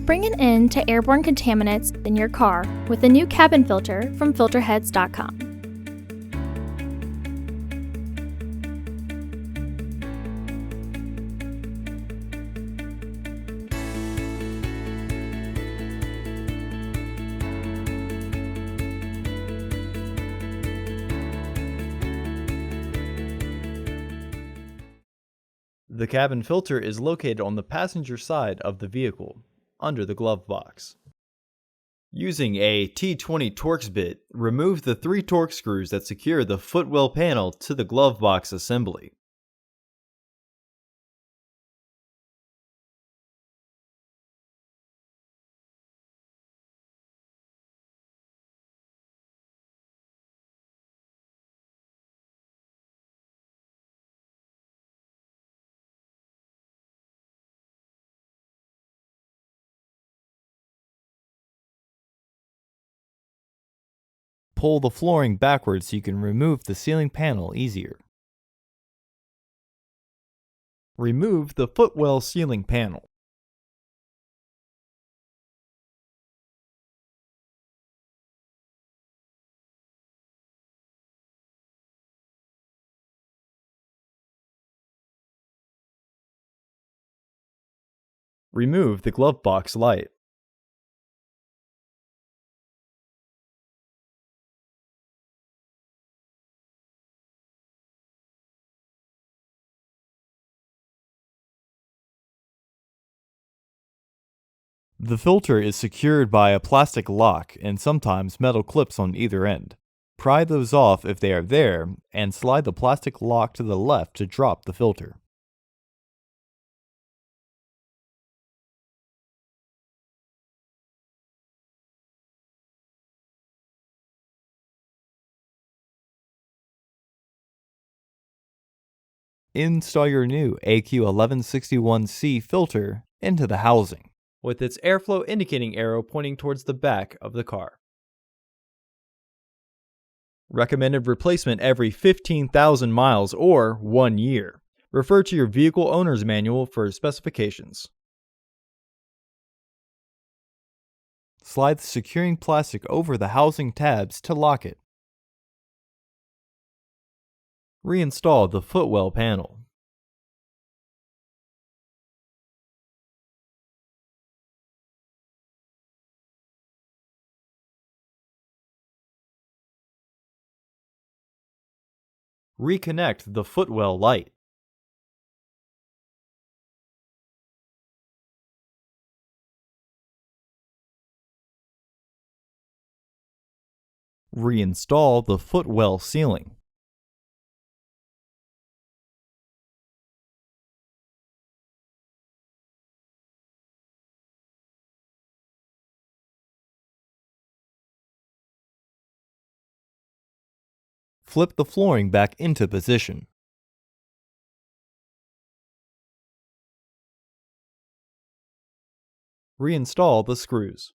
Bring an end to airborne contaminants in your car with a new cabin filter from Filterheads.com. The cabin filter is located on the passenger side of the vehicle, under the glove box. Using a T20 Torx bit, remove the 3 Torx screws that secure the footwell panel to the glove box assembly. Pull the flooring backwards so you can remove the ceiling panel easier. Remove the footwell ceiling panel. Remove the glove box light. The filter is secured by a plastic lock and sometimes metal clips on either end. Pry those off if they are there, and slide the plastic lock to the left to drop the filter. Install your new AQ1161C filter into the housing, with its airflow indicating arrow pointing towards the back of the car. Recommended replacement every 15,000 miles or 1 year. Refer to your vehicle owner's manual for specifications. Slide the securing plastic over the housing tabs to lock it. Reinstall the footwell panel. Reconnect the footwell light. Reinstall the footwell ceiling. Flip the flooring back into position. Reinstall the screws.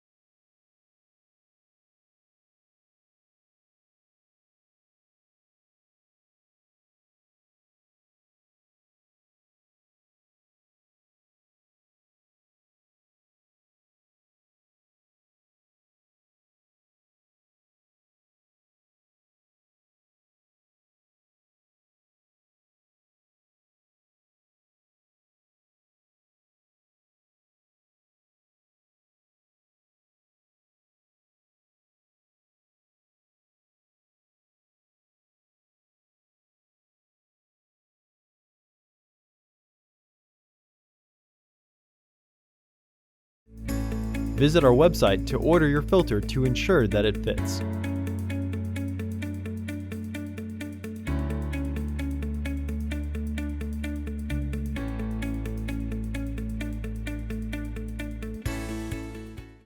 Visit our website to order your filter to ensure that it fits.